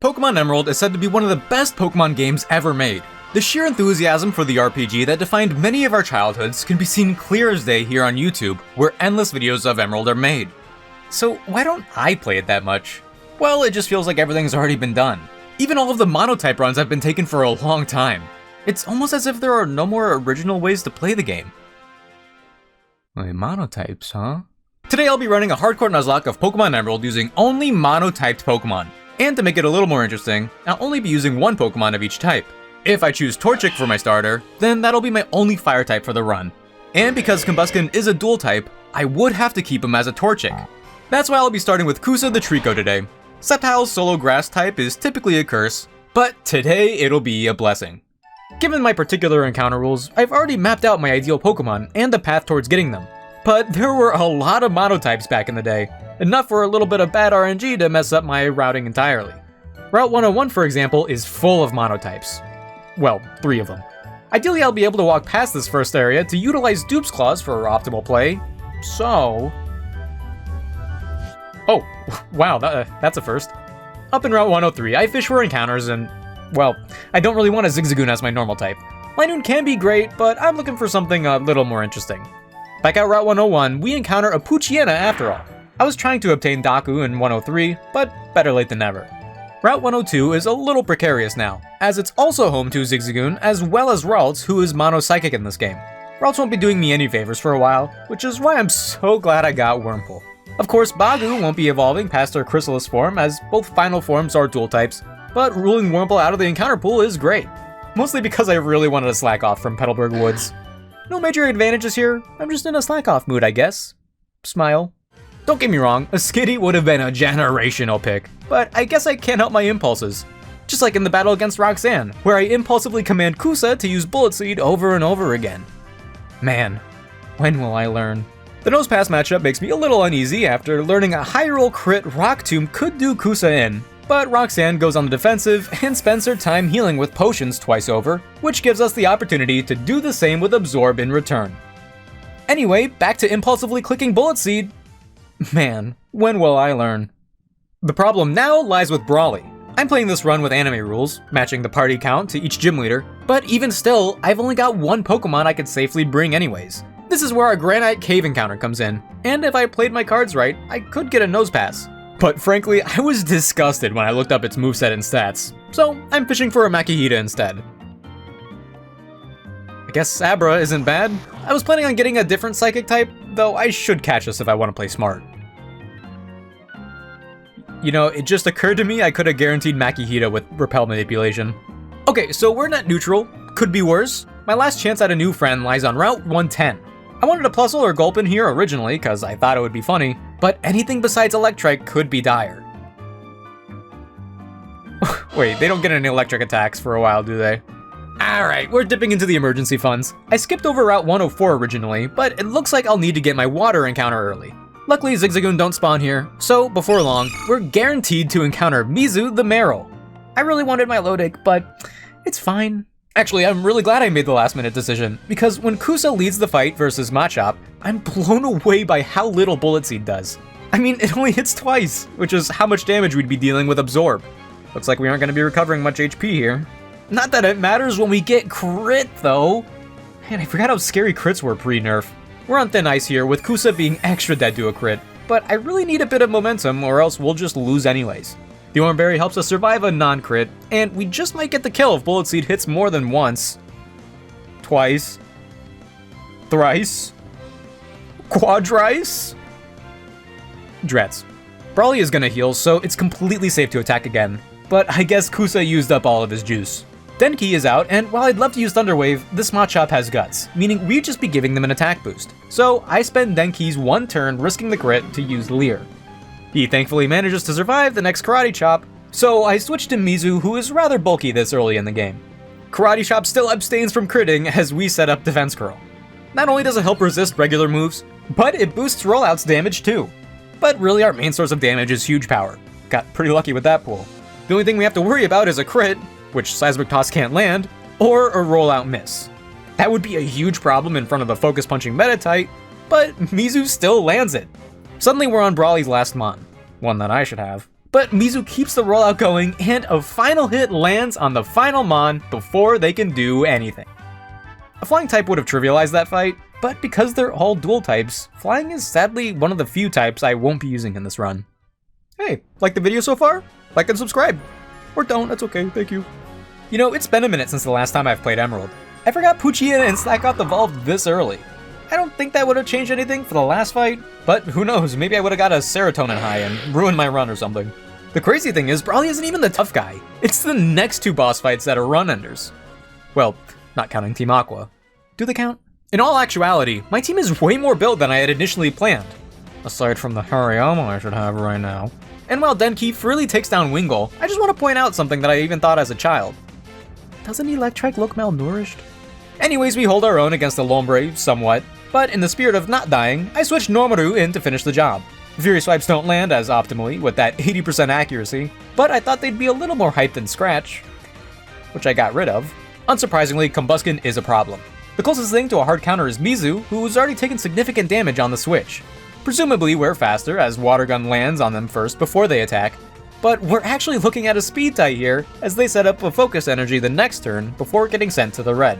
Pokémon Emerald is said to be one of the best Pokémon games ever made. The sheer enthusiasm for the RPG that defined many of our childhoods can be seen clear as day here on YouTube, where endless videos of Emerald are made. So why don't I play it that much? Well, it just feels like everything's already been done. Even all of the monotype runs have been taken for a long time. It's almost as if there are no more original ways to play the game. Wait, monotypes, huh? Today I'll be running a hardcore Nuzlocke of Pokémon Emerald using only monotyped Pokémon. And to make it a little more interesting, I'll only be using one Pokémon of each type. If I choose Torchic for my starter, then that'll be my only fire type for the run. And because Combusken is a dual type, I would have to keep him as a Torchic. That's why I'll be starting with Kusa the Trico today. Sceptile's solo grass type is typically a curse, but today it'll be a blessing. Given my particular encounter rules, I've already mapped out my ideal Pokémon and the path towards getting them. But there were a lot of monotypes back in the day, enough for a little bit of bad RNG to mess up my routing entirely. Route 101, for example, is full of monotypes. Well, 3 of them. Ideally, I'll be able to walk past this first area to utilize Dupe's Claws for optimal play, so... Oh, wow, that's a first. Up in Route 103, I fish for encounters and, well, I don't really want a Zigzagoon as my normal type. Linoon can be great, but I'm looking for something a little more interesting. Back out Route 101, we encounter a Poochyena after all. I was trying to obtain Daku in 103, but better late than never. Route 102 is a little precarious now, as it's also home to Zigzagoon as well as Ralts, who is mono-psychic in this game. Ralts won't be doing me any favors for a while, which is why I'm so glad I got Wurmple. Of course, Bagu won't be evolving past her Chrysalis form, as both final forms are dual types, but ruling Wurmple out of the encounter pool is great. Mostly because I really wanted to slack off from Petalburg Woods. No major advantages here, I'm just in a slack off mood, I guess. Smile. Don't get me wrong, a Skitty would have been a generational pick, but I guess I can't help my impulses. Just like in the battle against Roxanne, where I impulsively command Kusa to use Bullet Seed over and over again. Man, when will I learn? The Nose Pass matchup makes me a little uneasy after learning a high roll crit Rock Tomb could do Kusa in, but Roxanne goes on the defensive and spends her time healing with potions twice over, which gives us the opportunity to do the same with Absorb in return. Anyway, back to impulsively clicking Bullet Seed. Man, when will I learn? The problem now lies with Brawly. I'm playing this run with anime rules, matching the party count to each gym leader, but even still, I've only got one Pokemon I could safely bring anyways. This is where our Granite Cave encounter comes in, and if I played my cards right, I could get a Nose Pass. But frankly, I was disgusted when I looked up its moveset and stats, so I'm fishing for a Makihita instead. I guess Abra isn't bad. I was planning on getting a different psychic type, though I should catch this if I want to play smart. You know, it just occurred to me I could have guaranteed Makihita with Repel Manipulation. Okay, so we're net neutral. Could be worse. My last chance at a new friend lies on Route 110. I wanted a Plusle or Gulpin here originally, because I thought it would be funny, but anything besides Electrike could be dire. Wait, they don't get any electric attacks for a while, do they? Alright, we're dipping into the emergency funds. I skipped over Route 104 originally, but it looks like I'll need to get my water encounter early. Luckily, Zigzagoon don't spawn here, so before long, we're guaranteed to encounter Mizu the Marill. I really wanted my Lodic, but it's fine. Actually, I'm really glad I made the last minute decision, because when Kusa leads the fight versus Machop, I'm blown away by how little Bullet Seed does. I mean, it only hits twice, which is how much damage we'd be dealing with Absorb. Looks like we aren't going to be recovering much HP here. Not that it matters when we get crit, though. Man, I forgot how scary crits were pre-nerf. We're on thin ice here, with Kusa being extra dead to a crit, but I really need a bit of momentum or else we'll just lose anyways. The Oran Berry helps us survive a non-crit, and we just might get the kill if Bullet Seed hits more than once. Twice. Thrice. Quadrice? Drets. Brawly is gonna heal, so it's completely safe to attack again, but I guess Kusa used up all of his juice. Denki is out, and while I'd love to use Thunder Wave, this Machop has guts, meaning we'd just be giving them an attack boost. So I spend Denki's one turn risking the crit to use Leer. He thankfully manages to survive the next Karate Chop, so I switch to Mizu, who is rather bulky this early in the game. Karate Chop still abstains from critting as we set up Defense Curl. Not only does it help resist regular moves, but it boosts rollouts damage too. But really our main source of damage is huge power. Got pretty lucky with that pool. The only thing we have to worry about is a crit, which Seismic Toss can't land, or a rollout miss. That would be a huge problem in front of a Focus Punching Meditite, but Mizu still lands it. Suddenly we're on Brawly's last Mon. One that I should have. But Mizu keeps the rollout going, and a final hit lands on the final Mon before they can do anything. A flying type would have trivialized that fight, but because they're all dual types, flying is sadly one of the few types I won't be using in this run. Hey, like the video so far? Like and subscribe. Or don't, that's okay, thank you. You know, it's been a minute since the last time I've played Emerald. I forgot Poochyena and Slackoth evolved this early. I don't think that would have changed anything for the last fight, but who knows, maybe I would have got a serotonin high and ruined my run or something. The crazy thing is, Brawly isn't even the tough guy. It's the next two boss fights that are run enders. Well, not counting Team Aqua. Do they count? In all actuality, my team is way more built than I had initially planned. Aside from the Hariyama I should have right now. And while Denki freely takes down Wingull, I just want to point out something that I even thought as a child. Doesn't Electrike look malnourished? Anyways, we hold our own against the Lombre somewhat, but in the spirit of not dying, I switched Normaru in to finish the job. Fury Swipes don't land as optimally with that 80% accuracy, but I thought they'd be a little more hyped than Scratch, which I got rid of. Unsurprisingly, Combusken is a problem. The closest thing to a hard counter is Mizu, who's already taken significant damage on the switch. Presumably we're faster as Water Gun lands on them first before they attack, but we're actually looking at a speed tie here as they set up a Focus Energy the next turn before getting sent to the red.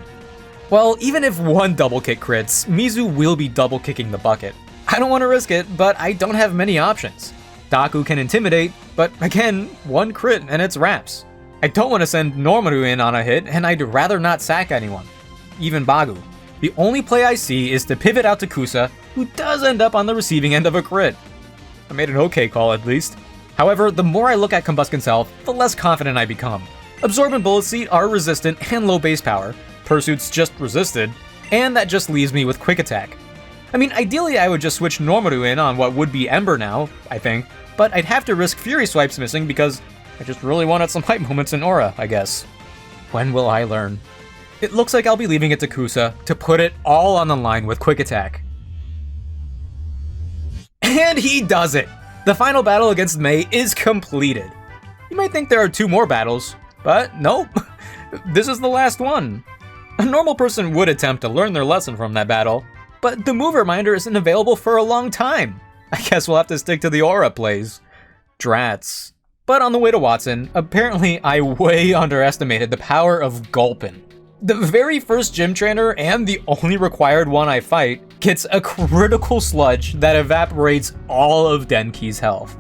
Well, even if one double kick crits, Mizu will be double kicking the bucket. I don't want to risk it, but I don't have many options. Daku can intimidate, but again, one crit and it's wraps. I don't want to send Normaru in on a hit, and I'd rather not sack anyone. Even Bagu. The only play I see is to pivot out to Kusa, who does end up on the receiving end of a crit. I made an okay call at least. However, the more I look at Combusken's health, the less confident I become. Absorb and Bullet Seed are resistant and low base power. Pursuit's just resisted, and that just leaves me with Quick Attack. I mean, ideally I would just switch Normaru in on what would be Ember now, I think, but I'd have to risk Fury Swipes missing because I just really wanted some hype moments in Aura, I guess. When will I learn? It looks like I'll be leaving it to Kusa to put it all on the line with Quick Attack. And he does it! The final battle against Mei is completed. You might think there are 2 more battles, but nope. This is the last one. A normal person would attempt to learn their lesson from that battle, but the move reminder isn't available for a long time. I guess we'll have to stick to the Aura plays. Drats. But on the way to Watson, apparently I way underestimated the power of Gulpin. The very first gym trainer, and the only required one I fight, gets a critical sludge that evaporates all of Denki's health.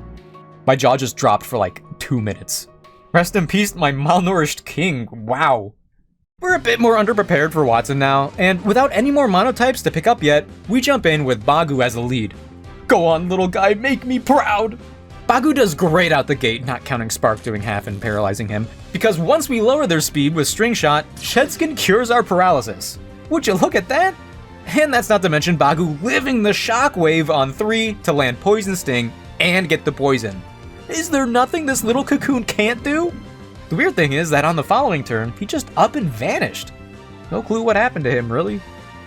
My jaw just dropped for like 2 minutes. Rest in peace, my malnourished king, wow. We're a bit more underprepared for Watson now, and without any more monotypes to pick up yet, we jump in with Bagu as the lead. Go on, little guy, make me proud! Bagu does great out the gate, not counting Spark doing half and paralyzing him, because once we lower their speed with String Shot, Shedskin cures our paralysis. Would you look at that? And that's not to mention Bagu living the shockwave on 3 to land Poison Sting and get the poison. Is there nothing this little cocoon can't do? The weird thing is that on the following turn, he just up and vanished. No clue what happened to him, really.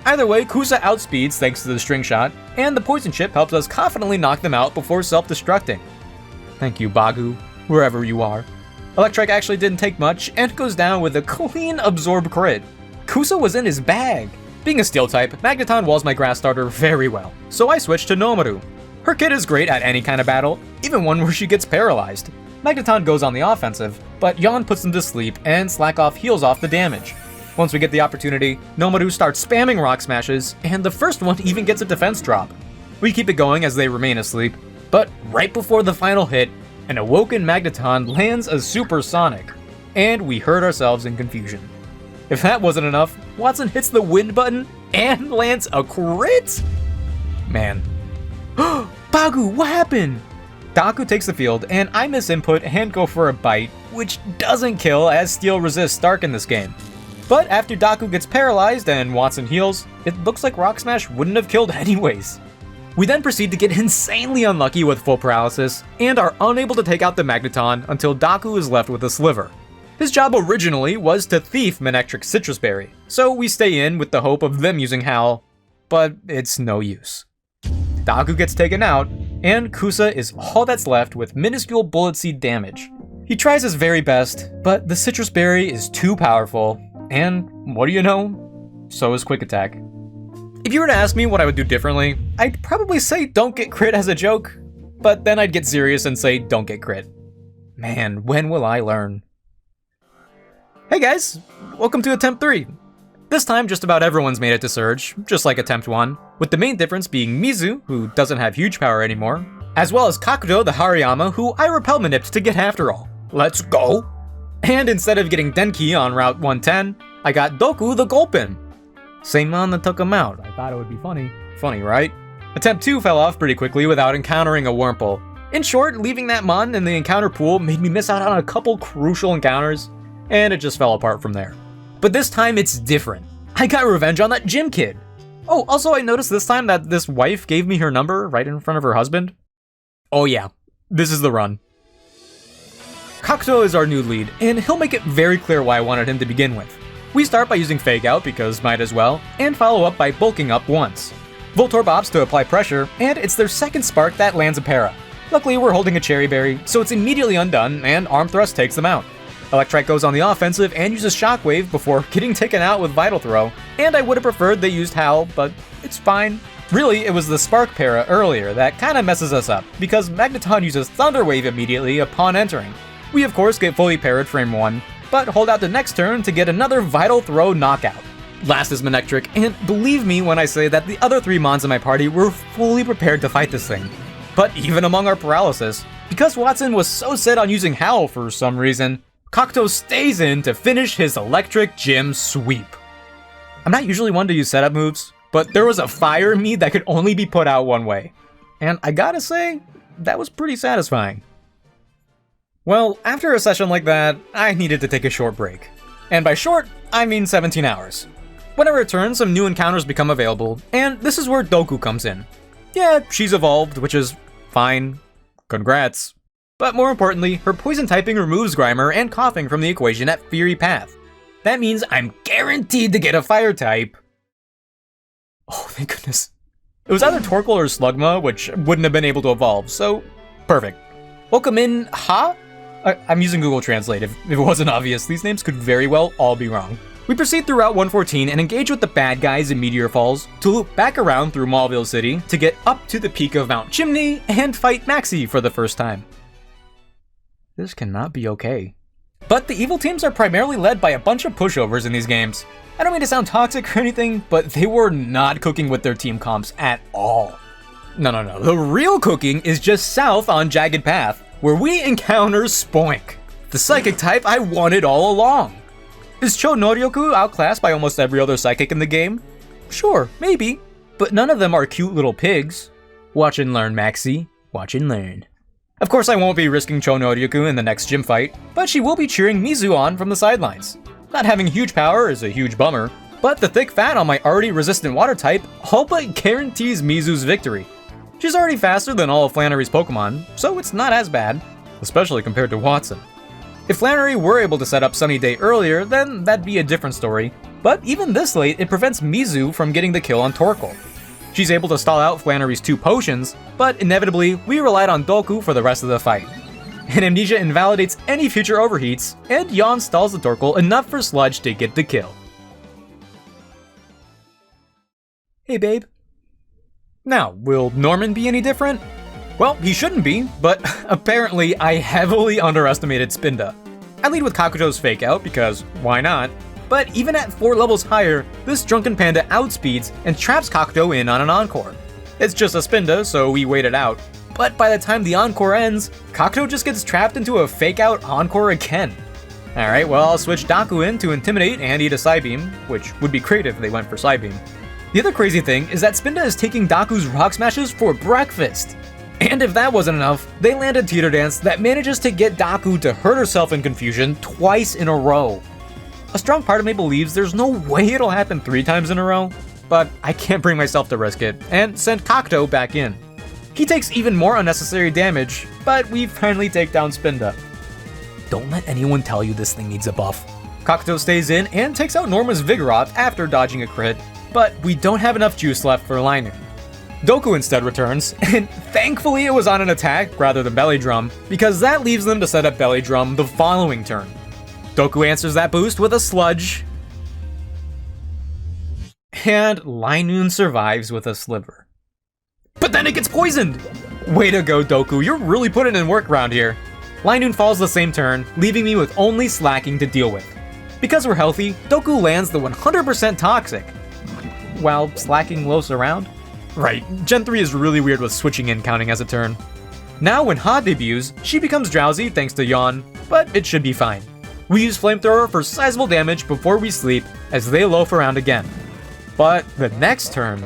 Either way, Kusa outspeeds thanks to the String Shot, and the Poison Chip helps us confidently knock them out before self-destructing. Thank you, Bagu, wherever you are. Electrike actually didn't take much, and goes down with a clean Absorb crit. Kusa was in his bag. Being a Steel type, Magneton walls my grass starter very well, so I switched to Nomaru. Her kit is great at any kind of battle, even one where she gets paralyzed. Magneton goes on the offensive, but Yawn puts them to sleep and Slackoff heals off the damage. Once we get the opportunity, Nomaru starts spamming Rock Smashes, and the first one even gets a defense drop. We keep it going as they remain asleep, but right before the final hit, an awoken Magneton lands a Supersonic, and we hurt ourselves in confusion. If that wasn't enough, Watson hits the wind button and lands a crit? Man. Bagu, what happened? Daku takes the field, and I miss input and go for a bite, which doesn't kill as Steel resists Stark in this game. But after Daku gets paralyzed and Watson heals, it looks like Rock Smash wouldn't have killed anyways. We then proceed to get insanely unlucky with full paralysis, and are unable to take out the Magneton until Daku is left with a sliver. His job originally was to thief Manectric's Citrus Berry, so we stay in with the hope of them using Howl, but it's no use. Daku gets taken out, and Kusa is all that's left with minuscule Bullet Seed damage. He tries his very best, but the Citrus Berry is too powerful, and what do you know? So is Quick Attack. If you were to ask me what I would do differently, I'd probably say don't get crit as a joke, but then I'd get serious and say don't get crit. Man, when will I learn? Hey guys, welcome to Attempt 3. This time just about everyone's made it to Surge, just like Attempt 1, with the main difference being Mizu, who doesn't have huge power anymore, as well as Kakuto the Hariyama, who I repel manipped to get after all. Let's go! And instead of getting Denki on Route 110, I got Doku the Gulpin. Same mon that took him out. I thought it would be funny. Funny, right? Attempt 2 fell off pretty quickly without encountering a Wurmple. In short, leaving that mon in the encounter pool made me miss out on a couple crucial encounters, and it just fell apart from there. But this time it's different. I got revenge on that gym kid. Oh, also I noticed this time that this wife gave me her number right in front of her husband. Oh yeah, this is the run. Kakuto is our new lead, and he'll make it very clear why I wanted him to begin with. We start by using Fake Out because might as well, and follow up by bulking up once. Voltorb opts to apply pressure, and it's their second spark that lands a para. Luckily we're holding a Cherry Berry, so it's immediately undone, and Arm Thrust takes them out. Electrike goes on the offensive and uses Shockwave before getting taken out with Vital Throw, and I would have preferred they used Howl, but it's fine. Really, it was the Spark para earlier that kinda messes us up, because Magneton uses Thunder Wave immediately upon entering. We of course get fully parried frame 1, but hold out the next turn to get another Vital Throw knockout. Last is Manectric, and believe me when I say that the other 3 mons in my party were fully prepared to fight this thing. But even among our paralysis, because Watson was so set on using Howl for some reason, Kakuto stays in to finish his Electric Gym sweep. I'm not usually one to use setup moves, but there was a fire in me that could only be put out one way. And I gotta say, that was pretty satisfying. Well, after a session like that, I needed to take a short break. And by short, I mean 17 hours. When I return, some new encounters become available, and this is where Doku comes in. Yeah, she's evolved, which is fine. Congrats. But more importantly, her poison typing removes Grimer and Coughing from the equation at Fury Path. That means I'm guaranteed to get a fire type. Oh, thank goodness. It was either Torkoal or Slugma, which wouldn't have been able to evolve, so perfect. Welcome in, Ha? I'm using Google Translate. If it wasn't obvious, these names could very well all be wrong. We proceed through Route 114 and engage with the bad guys in Meteor Falls to loop back around through Mauville City to get up to the peak of Mount Chimney and fight Maxie for the first time. This cannot be okay. But the evil teams are primarily led by a bunch of pushovers in these games. I don't mean to sound toxic or anything, but they were not cooking with their team comps at all. No. The real cooking is just south on Jagged Path, where we encounter Spoink, the psychic type I wanted all along. Is Cho Noryoku outclassed by almost every other psychic in the game? Sure, maybe, but none of them are cute little pigs. Watch and learn, Maxie. Watch and learn. Of course I won't be risking Cho Noryoku in the next gym fight, but she will be cheering Mizu on from the sidelines. Not having huge power is a huge bummer, but the thick fat on my already resistant water type all but guarantees Mizu's victory. She's already faster than all of Flannery's Pokemon, so it's not as bad, especially compared to Watson. If Flannery were able to set up Sunny Day earlier, then that'd be a different story, but even this late it prevents Mizu from getting the kill on Torkoal. She's able to stall out Flannery's 2 potions, but inevitably we relied on Doku for the rest of the fight. And Amnesia invalidates any future overheats, and Yawn stalls the Torkoal enough for Sludge to get the kill. Hey babe. Now, will Norman be any different? Well, he shouldn't be, but apparently I heavily underestimated Spinda. I lead with Kakuto's Fake Out because why not? But even at 4 levels higher, this drunken panda outspeeds and traps Kakuto in on an Encore. It's just a Spinda, so we wait it out. But by the time the Encore ends, Kakuto just gets trapped into a Fake Out Encore again. Alright, well I'll switch Daku in to Intimidate and eat a Psybeam, which would be great if they went for Psybeam. The other crazy thing is that Spinda is taking Daku's Rock Smashes for breakfast. And if that wasn't enough, they land a Teeter Dance that manages to get Daku to hurt herself in confusion twice in a row. A strong part of me believes there's no way it'll happen 3 times in a row, but I can't bring myself to risk it, and send Kakuto back in. He takes even more unnecessary damage, but we finally take down Spinda. Don't let anyone tell you this thing needs a buff. Kakuto stays in and takes out Norma's Vigoroth after dodging a crit, but we don't have enough juice left for Linoon. Doku instead returns, and thankfully it was on an attack rather than Belly Drum, because that leaves them to set up Belly Drum the following turn. Doku answers that boost with a Sludge, and Linoon survives with a Sliver. But then it gets poisoned! Way to go, Doku, you're really putting in work around here. Linoon falls the same turn, leaving me with only Slacking to deal with. Because we're healthy, Doku lands the 100% Toxic, while Slacking loafs around. Right, Gen 3 is really weird with switching in counting as a turn. Now when Ha debuts, she becomes drowsy thanks to Yawn, but it should be fine. We use Flamethrower for sizable damage before we sleep as they loaf around again. But the next turn...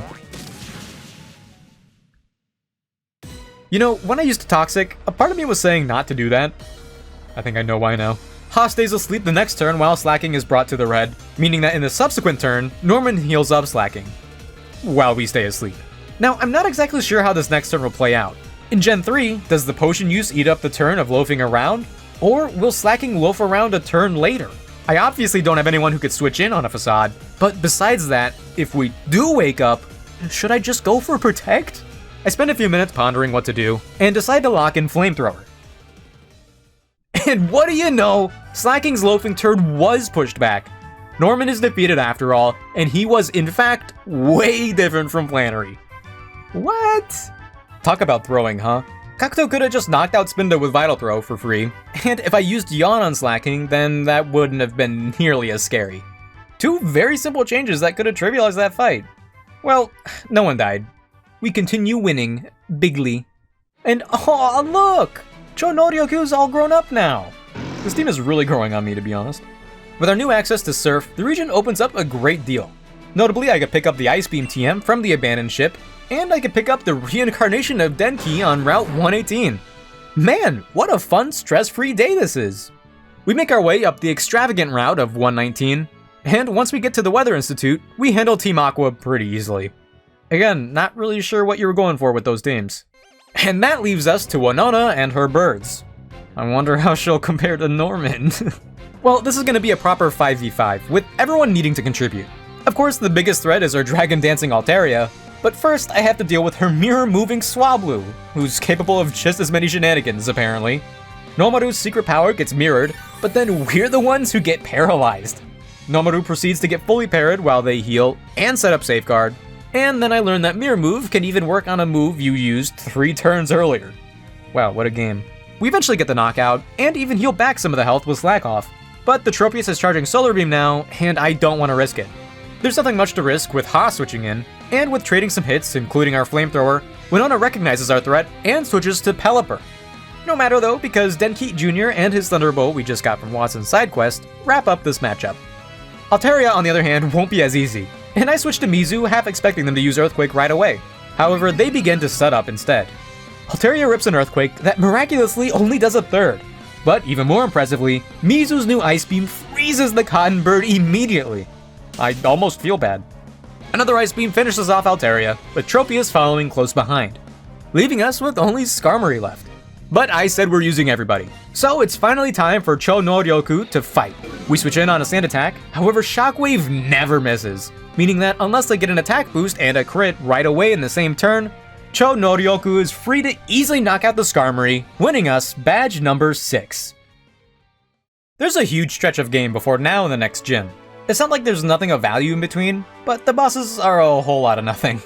You know, when I used Toxic, a part of me was saying not to do that. I think I know why now. Ha stays asleep the next turn while Slacking is brought to the red, meaning that in the subsequent turn, Norman heals up Slacking, while we stay asleep. Now, I'm not exactly sure how this next turn will play out. In Gen 3, does the potion use eat up the turn of loafing around? Or will Slacking loaf around a turn later? I obviously don't have anyone who could switch in on a Facade, but besides that, if we do wake up, should I just go for Protect? I spend a few minutes pondering what to do, and decide to lock in Flamethrower. And what do you know? Slacking's loafing turn was pushed back. Norman is defeated after all, and he was in fact way different from Flannery. What? Talk about throwing, huh? Kakuto could have just knocked out Spinda with Vital Throw for free, and if I used Yawn on Slacking, then that wouldn't have been nearly as scary. Two very simple changes that could have trivialized that fight. Well, no one died. We continue winning, bigly. And oh look! Cho Noryoku's all grown up now! This team is really growing on me, to be honest. With our new access to Surf, the region opens up a great deal. Notably, I could pick up the Ice Beam TM from the abandoned ship, and I could pick up the reincarnation of Denki on Route 118. Man, what a fun, stress-free day this is! We make our way up the extravagant route of 119, and once we get to the Weather Institute, we handle Team Aqua pretty easily. Again, not really sure what you were going for with those teams. And that leaves us to Winona and her birds. I wonder how she'll compare to Norman. Well, this is going to be a proper 5v5, with everyone needing to contribute. Of course, the biggest threat is our dragon dancing Altaria, but first I have to deal with her mirror-moving Swablu, who's capable of just as many shenanigans, apparently. Nomaru's secret power gets mirrored, but then we're the ones who get paralyzed. Nomaru proceeds to get fully parried while they heal and set up Safeguard, and then I learned that Mirror Move can even work on a move you used 3 turns earlier. Wow, what a game. We eventually get the knockout, and even heal back some of the health with Slack off, but the Tropius is charging Solar Beam now, and I don't want to risk it. There's nothing much to risk with Ha switching in, and with trading some hits, including our Flamethrower, Winona recognizes our threat and switches to Pelipper. No matter though, because Denki Jr. and his Thunderbolt we just got from Watson's side quest wrap up this matchup. Altaria, on the other hand, won't be as easy, and I switch to Mizu, half expecting them to use Earthquake right away. However, they begin to set up instead. Altaria rips an Earthquake that miraculously only does a third. But even more impressively, Mizu's new Ice Beam freezes the Cotton Bird immediately. I almost feel bad. Another Ice Beam finishes off Altaria, with Tropius following close behind, leaving us with only Skarmory left. But I said we're using everybody, so it's finally time for Cho Noryoku to fight. We switch in on a sand attack, however Shockwave never misses, meaning that unless they get an attack boost and a crit right away in the same turn, Cho Noryoku is free to easily knock out the Skarmory, winning us badge number 6. There's a huge stretch of game before now and the next gym. It's not like there's nothing of value in between, but the bosses are a whole lot of nothing.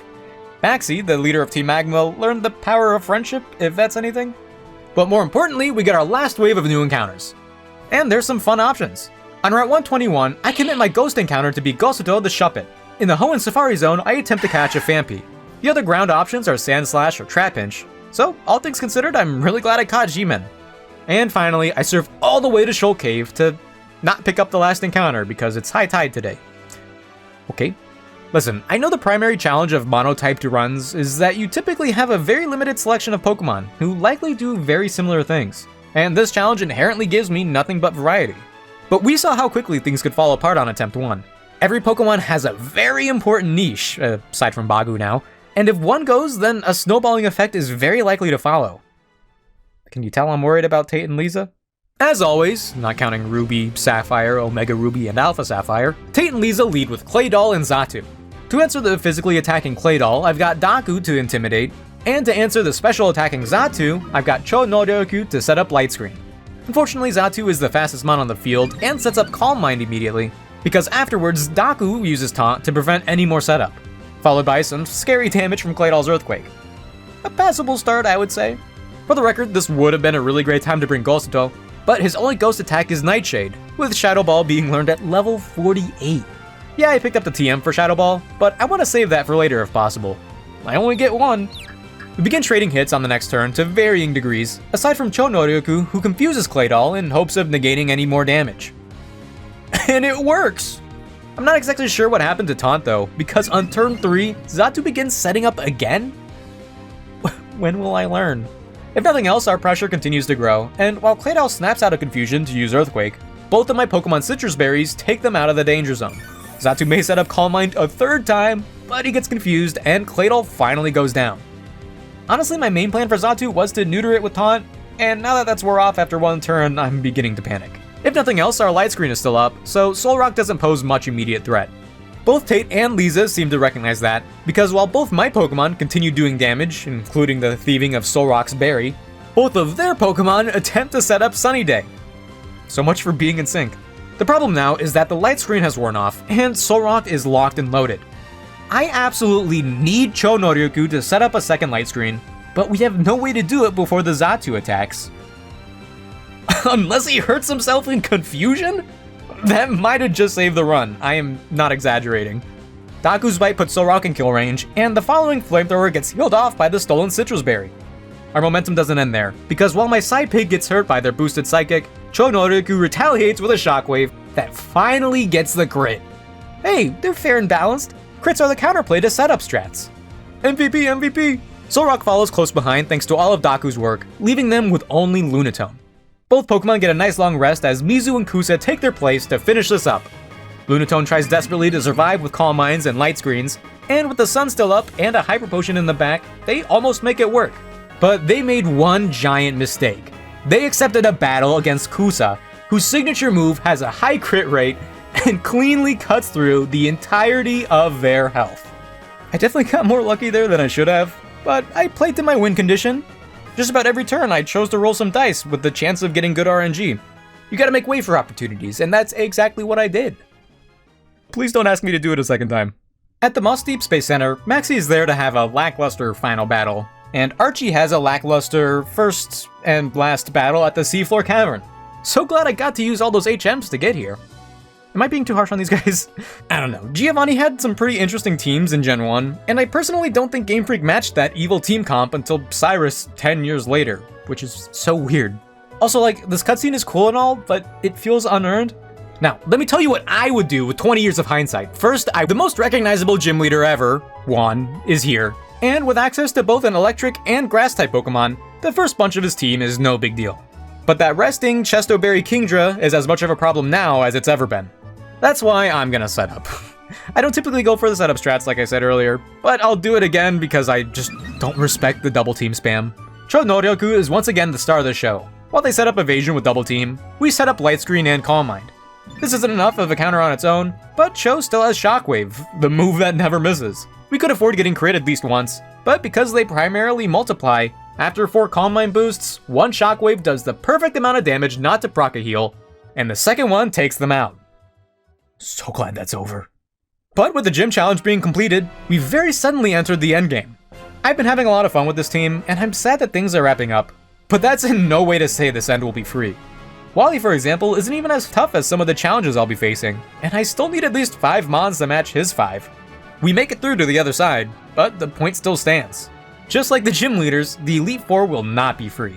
Maxie, the leader of Team Magma, learned the power of friendship, if that's anything. But more importantly, we get our last wave of new encounters. And there's some fun options. On Route 121, I commit my ghost encounter to be Gosuto the Shuppet. In the Hoenn Safari Zone, I attempt to catch a Phanpy. The other ground options are Sand Slash or Trapinch, so all things considered, I'm really glad I caught G-Men. And finally, I surf all the way to Shoal Cave to not pick up the last encounter because it's high tide today. Okay. Listen, I know the primary challenge of mono-typed runs is that you typically have a very limited selection of Pokemon who likely do very similar things, and this challenge inherently gives me nothing but variety. But we saw how quickly things could fall apart on Attempt 1. Every Pokemon has a very important niche, aside from Bagu now, and if one goes, then a snowballing effect is very likely to follow. Can you tell I'm worried about Tate and Lisa? As always, not counting Ruby, Sapphire, Omega Ruby, and Alpha Sapphire, Tate and Lisa lead with Claydol and Xatu. To answer the physically attacking Claydol, I've got Daku to intimidate, and to answer the special attacking Xatu, I've got Cho Noryoku to set up Light Screen. Unfortunately, Xatu is the fastest mon on the field and sets up Calm Mind immediately, because afterwards Daku uses Taunt to prevent any more setup, followed by some scary damage from Claydol's Earthquake. A passable start, I would say. For the record, this would have been a really great time to bring Gosuto, but his only ghost attack is Nightshade, with Shadow Ball being learned at level 48. Yeah, I picked up the TM for Shadow Ball, but I want to save that for later if possible. I only get one. We begin trading hits on the next turn to varying degrees, aside from Cho Noryoku, who confuses Claydol in hopes of negating any more damage. And it works! I'm not exactly sure what happened to Taunt though, because on turn 3, Xatu begins setting up again? When will I learn? If nothing else, our pressure continues to grow, and while Claydol snaps out of confusion to use Earthquake, both of my Pokemon Citrus Berries take them out of the danger zone. Xatu may set up Calm Mind a third time, but he gets confused and Claydol finally goes down. Honestly, my main plan for Xatu was to neuter it with Taunt, and now that that's wore off after one turn, I'm beginning to panic. If nothing else, our light screen is still up, so Solrock doesn't pose much immediate threat. Both Tate and Lisa seem to recognize that, because while both my Pokemon continue doing damage, including the thieving of Solrock's berry, both of their Pokemon attempt to set up Sunny Day. So much for being in sync. The problem now is that the light screen has worn off, and Solrock is locked and loaded. I absolutely need Cho Noryoku to set up a second light screen, but we have no way to do it before the Xatu attacks. Unless he hurts himself in confusion? That might have just saved the run, I am not exaggerating. Daku's Bite puts Solrock in kill range, and the following Flamethrower gets healed off by the stolen Citrus Berry. Our momentum doesn't end there, because while my side pig gets hurt by their boosted Psychic, Cho Noryoku retaliates with a Shockwave that finally gets the crit. Hey, they're fair and balanced. Crits are the counterplay to setup strats. MVP, MVP! Solrock follows close behind thanks to all of Daku's work, leaving them with only Lunatone. Both Pokemon get a nice long rest as Mizu and Kusa take their place to finish this up. Lunatone tries desperately to survive with Calm Minds and Light Screens, and with the sun still up and a Hyper Potion in the back, they almost make it work. But they made one giant mistake. They accepted a battle against Kusa, whose signature move has a high crit rate and cleanly cuts through the entirety of their health. I definitely got more lucky there than I should have, but I played to my win condition. Just about every turn I chose to roll some dice with the chance of getting good RNG. You gotta make way for opportunities, and that's exactly what I did. Please don't ask me to do it a second time. At the Moss Deep Space Center, Maxie is there to have a lackluster final battle, and Archie has a lackluster first and last battle at the Seafloor Cavern. So glad I got to use all those HMs to get here. Am I being too harsh on these guys? I don't know. Giovanni had some pretty interesting teams in Gen 1, and I personally don't think Game Freak matched that evil team comp until Cyrus 10 years later, which is so weird. Also, like, this cutscene is cool and all, but it feels unearned. Now, let me tell you what I would do with 20 years of hindsight. First, the most recognizable gym leader ever, Juan, is here. And with access to both an electric and grass-type Pokemon, the first bunch of his team is no big deal. But that resting Chestoberry Kingdra is as much of a problem now as it's ever been. That's why I'm gonna set up. I don't typically go for the setup strats like I said earlier, but I'll do it again because I just don't respect the double team spam. Cho Noryoku is once again the star of the show. While they set up Evasion with double team, we set up Light Screen and Calm Mind. This isn't enough of a counter on its own, but Cho still has Shockwave, the move that never misses. We could afford getting crit at least once, but because they primarily multiply, after 4 Calm Mind boosts, one Shockwave does the perfect amount of damage not to proc a heal, and the second one takes them out. So glad that's over. But with the gym challenge being completed, we very suddenly entered the endgame. I've been having a lot of fun with this team, and I'm sad that things are wrapping up, but that's in no way to say this end will be free. Wally, for example, isn't even as tough as some of the challenges I'll be facing, and I still need at least 5 Mons to match his 5. We make it through to the other side, but the point still stands. Just like the gym leaders, the Elite Four will not be free.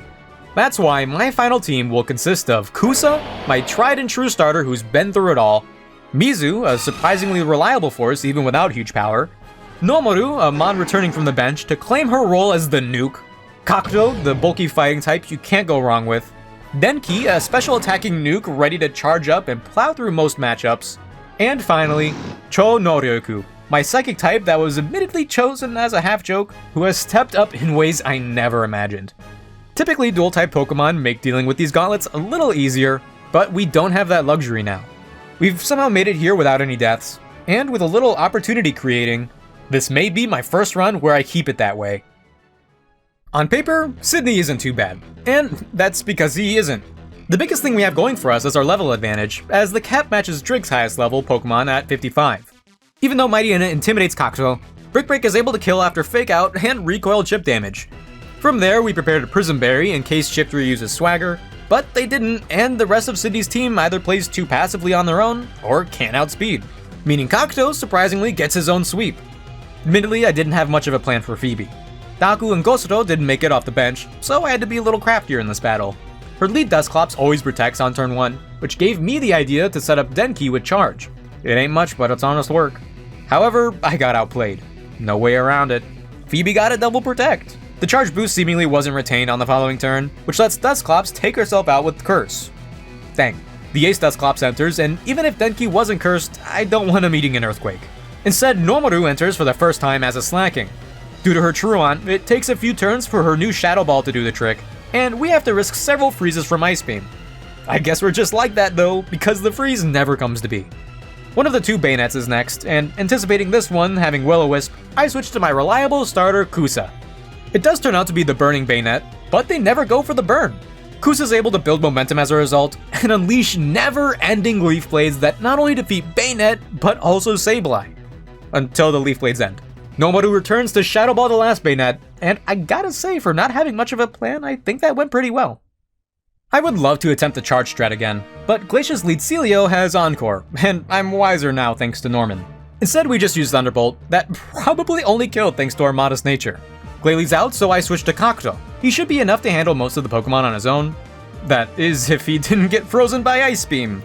That's why my final team will consist of Kusa, my tried and true starter who's been through it all, Mizu, a surprisingly reliable force even without huge power, Nomoru, a Mon returning from the bench to claim her role as the nuke, Kakuto, the bulky fighting type you can't go wrong with, Denki, a special attacking nuke ready to charge up and plow through most matchups, and finally, Cho Noryoku, my psychic type that was admittedly chosen as a half-joke, who has stepped up in ways I never imagined. Typically, dual-type Pokemon make dealing with these gauntlets a little easier, but we don't have that luxury now. We've somehow made it here without any deaths, and with a little opportunity creating, this may be my first run where I keep it that way. On paper, Sydney isn't too bad, and that's because he isn't. The biggest thing we have going for us is our level advantage, as the cap matches Drig's highest level Pokemon at 55. Even though Mightyena intimidates Kakuto, Brick Break is able to kill after Fake Out and recoil chip damage. From there, we prepared a Prism Berry in case Chip 3 uses Swagger, but they didn't, and the rest of Sydney's team either plays too passively on their own, or can't outspeed, meaning Kakuto surprisingly gets his own sweep. Admittedly, I didn't have much of a plan for Phoebe. Daku and Gosuro didn't make it off the bench, so I had to be a little craftier in this battle. Her lead Dusclops always protects on turn 1, which gave me the idea to set up Denki with Charge. It ain't much, but it's honest work. However, I got outplayed. No way around it. Phoebe got a double protect. The charge boost seemingly wasn't retained on the following turn, which lets Dusclops take herself out with Curse. Dang. The Ace Dusclops enters, and even if Denki wasn't cursed, I don't want him eating an Earthquake. Instead, Nomaru enters for the first time as a Slacking. Due to her Truant, it takes a few turns for her new Shadow Ball to do the trick, and we have to risk several freezes from Ice Beam. I guess we're just like that though, because the freeze never comes to be. One of the two Bayonets is next, and anticipating this one having Will-O-Wisp, I switch to my reliable starter Kusa. It does turn out to be the Burning Bayonet, but they never go for the burn. Kusa's able to build momentum as a result, and unleash never-ending Leaf Blades that not only defeat Bayonet, but also Sableye. Until the Leaf Blades end. Nomaru returns to Shadow Ball the last Bayonet, and I gotta say, for not having much of a plan, I think that went pretty well. I would love to attempt the charge strat again, but Glacia's lead Celio has Encore, and I'm wiser now thanks to Norman. Instead, we just use Thunderbolt, that probably only killed thanks to our modest nature. Glalie out, so I switched to Kakuto. He should be enough to handle most of the Pokemon on his own. That is, if he didn't get frozen by Ice Beam.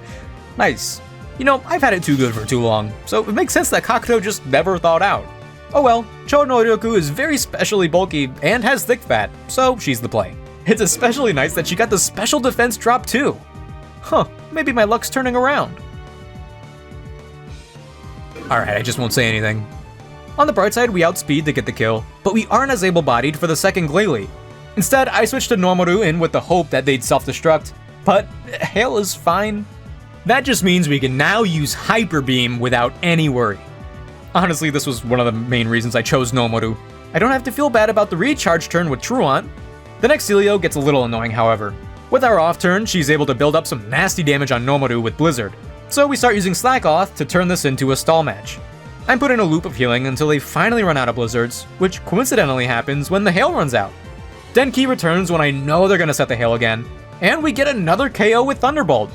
Nice. You know, I've had it too good for too long, so it makes sense that Kakuto just never thawed out. Oh well, Cho Noryoku is very specially bulky and has thick fat, so she's the play. It's especially nice that she got the special defense drop too. Huh, maybe my luck's turning around. Alright, I just won't say anything. On the bright side, we outspeed to get the kill, but we aren't as able-bodied for the second Glalie. Instead, I switched to Nomaru in with the hope that they'd self-destruct, but Hail is fine. That just means we can now use Hyper Beam without any worry. Honestly, this was one of the main reasons I chose Nomaru. I don't have to feel bad about the recharge turn with Truant. The next Celio gets a little annoying, however. With our off turn, she's able to build up some nasty damage on Nomaru with Blizzard, so we start using Slack Off to turn this into a stall match. I'm put in a loop of healing until they finally run out of blizzards, which coincidentally happens when the hail runs out. Denki returns when I know they're gonna set the hail again, and we get another KO with Thunderbolt,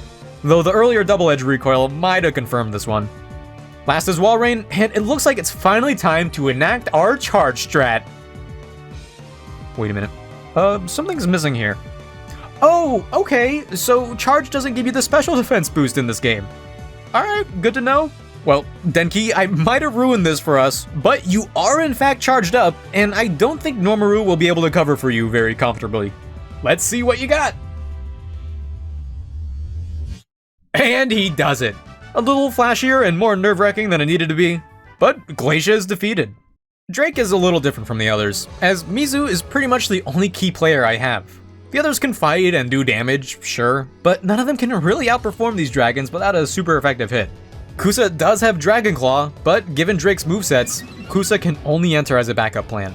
though the earlier double edge recoil might have confirmed this one. Last is Walrein, and it looks like it's finally time to enact our charge strat. Wait a minute. Something's missing here. Oh, okay, so charge doesn't give you the special defense boost in this game. Alright, good to know. Well, Denki, I might have ruined this for us, but you are in fact charged up, and I don't think Nomaru will be able to cover for you very comfortably. Let's see what you got! And he does it! A little flashier and more nerve-wracking than it needed to be, but Glacia is defeated. Drake is a little different from the others, as Mizu is pretty much the only key player I have. The others can fight and do damage, sure, but none of them can really outperform these dragons without a super effective hit. Kusa does have Dragon Claw, but given Drake's movesets, Kusa can only enter as a backup plan.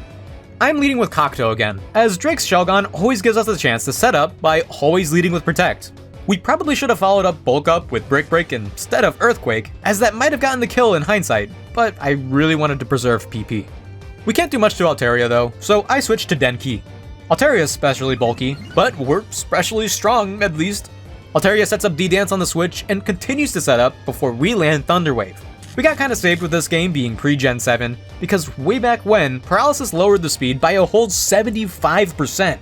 I'm leading with Kakuto again, as Drake's Shelgon always gives us a chance to set up by always leading with Protect. We probably should have followed up Bulk Up with Brick Break instead of Earthquake, as that might have gotten the kill in hindsight, but I really wanted to preserve PP. We can't do much to Altaria though, so I switched to Denki. Altaria is especially bulky, but we're especially strong at least. Altaria sets up D-Dance on the switch and continues to set up before we land Thunder Wave. We got kinda saved with this game being pre-Gen 7, because way back when, Paralysis lowered the speed by a whole 75%.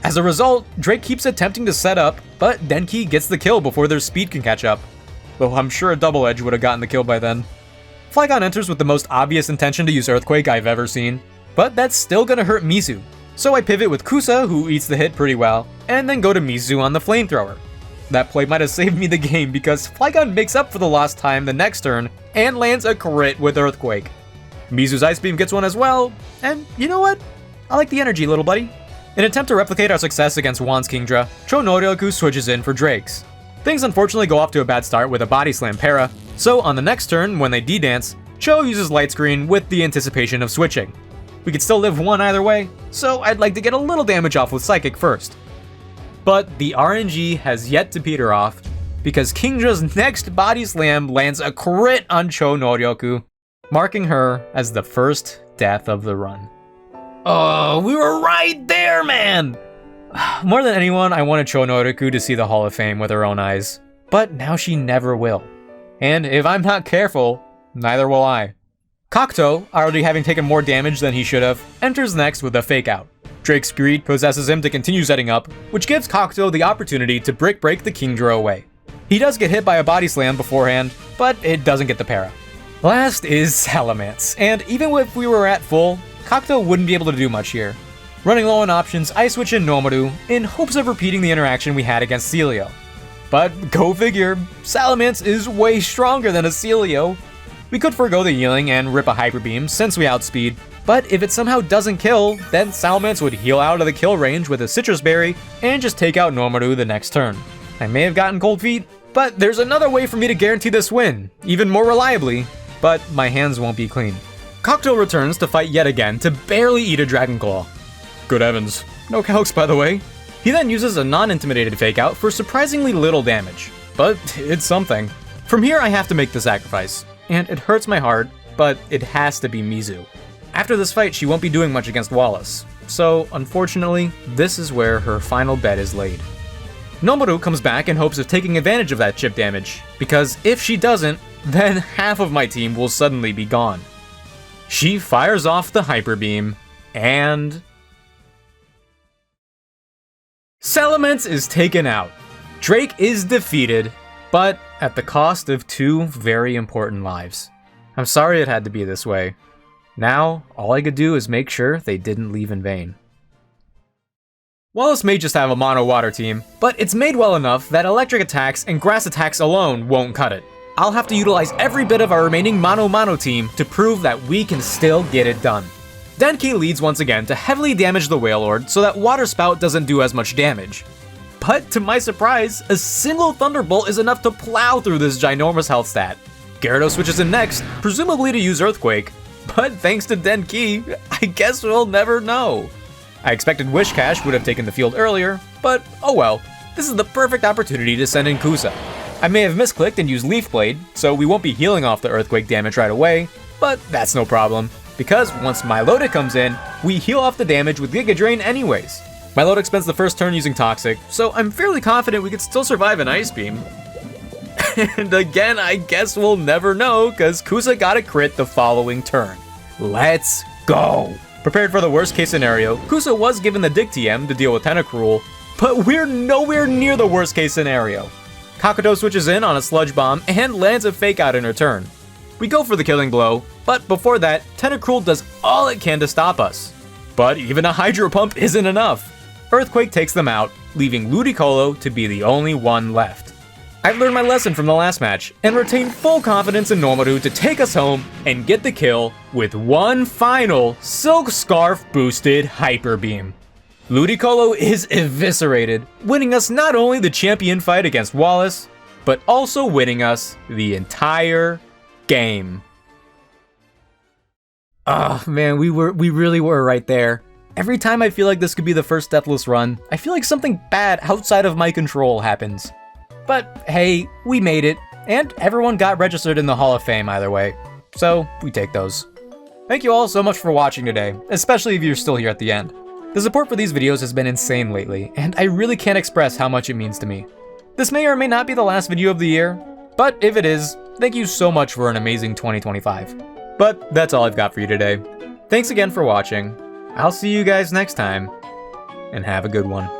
As a result, Drake keeps attempting to set up, but Denki gets the kill before their speed can catch up. Though I'm sure a Double Edge would have gotten the kill by then. Flygon enters with the most obvious intention to use Earthquake I've ever seen, but that's still gonna hurt Mizu. So I pivot with Kusa, who eats the hit pretty well, and then go to Mizu on the Flamethrower. That play might have saved me the game because Flygon makes up for the lost time the next turn and lands a crit with Earthquake. Mizu's Ice Beam gets one as well, and you know what? I like the energy, little buddy. In an attempt to replicate our success against Juan's Kingdra, Cho Noryoku switches in for Drake's. Things unfortunately go off to a bad start with a Body Slam Para, so on the next turn, when they D-Dance, Cho uses Light Screen with the anticipation of switching. We could still live one either way, so I'd like to get a little damage off with Psychic first. But the RNG has yet to peter off, because Kingdra's next Body Slam lands a crit on Cho Noryoku, marking her as the first death of the run. Oh, we were right there, man! More than anyone, I wanted Chonoriku to see the Hall of Fame with her own eyes. But now she never will. And if I'm not careful, neither will I. Kakuto, already having taken more damage than he should have, enters next with a fake out. Drake's greed possesses him to continue setting up, which gives Kakuto the opportunity to break the Kingdra away. He does get hit by a body slam beforehand, but it doesn't get the para. Last is Salamence, and even if we were at full, Kakuto wouldn't be able to do much here. Running low on options, I switch in Nomaru in hopes of repeating the interaction we had against Celio. But go figure, Salamence is way stronger than a Celio. We could forego the healing and rip a Hyper Beam since we outspeed, but if it somehow doesn't kill, then Salamence would heal out of the kill range with a Citrus Berry and just take out Nomaru the next turn. I may have gotten cold feet, but there's another way for me to guarantee this win, even more reliably, but my hands won't be clean. Kakuto returns to fight yet again to barely eat a Dragon Claw. Good heavens, no calcs by the way. He then uses a non-intimidated fake out for surprisingly little damage, but it's something. From here I have to make the sacrifice, and it hurts my heart, but it has to be Mizu. After this fight she won't be doing much against Wallace, so unfortunately this is where her final bet is laid. Nomaru comes back in hopes of taking advantage of that chip damage, because if she doesn't, then half of my team will suddenly be gone. She fires off the Hyper Beam, and Salamence is taken out. Drake is defeated, but at the cost of 2 very important lives. I'm sorry it had to be this way. Now, all I could do is make sure they didn't leave in vain. Wallace may just have a mono water team, but it's made well enough that electric attacks and grass attacks alone won't cut it. I'll have to utilize every bit of our remaining mono team to prove that we can still get it done. Denki leads once again to heavily damage the Wailord so that Water Spout doesn't do as much damage. But to my surprise, a single Thunderbolt is enough to plow through this ginormous health stat. Gyarados switches in next, presumably to use Earthquake, but thanks to Denki, I guess we'll never know. I expected Wishcash would have taken the field earlier, but oh well, this is the perfect opportunity to send in Kusa. I may have misclicked and used Leaf Blade, so we won't be healing off the Earthquake damage right away, but that's no problem, because once Milotic comes in, we heal off the damage with Giga Drain anyways. Milotic spends the first turn using Toxic, so I'm fairly confident we could still survive an Ice Beam. And again, I guess we'll never know, cause Kusa got a crit the following turn. Let's go! Prepared for the worst case scenario, Kusa was given the Dig TM to deal with Tentacruel, but we're nowhere near the worst case scenario. Kakuto switches in on a Sludge Bomb and lands a Fake Out in return. We go for the killing blow, but before that, Tentacruel does all it can to stop us. But even a Hydro Pump isn't enough. Earthquake takes them out, leaving Ludicolo to be the only one left. I've learned my lesson from the last match, and retain full confidence in Nomaru to take us home and get the kill with one final Silk Scarf boosted Hyper Beam. Ludicolo is eviscerated, winning us not only the champion fight against Wallace, but also winning us the entire game. Oh man, we really were right there. Every time I feel like this could be the first Deathless run, I feel like something bad outside of my control happens. But hey, we made it, and everyone got registered in the Hall of Fame either way, so we take those. Thank you all so much for watching today, especially if you're still here at the end. The support for these videos has been insane lately, and I really can't express how much it means to me. This may or may not be the last video of the year, but if it is, thank you so much for an amazing 2025. But that's all I've got for you today. Thanks again for watching. I'll see you guys next time, and have a good one.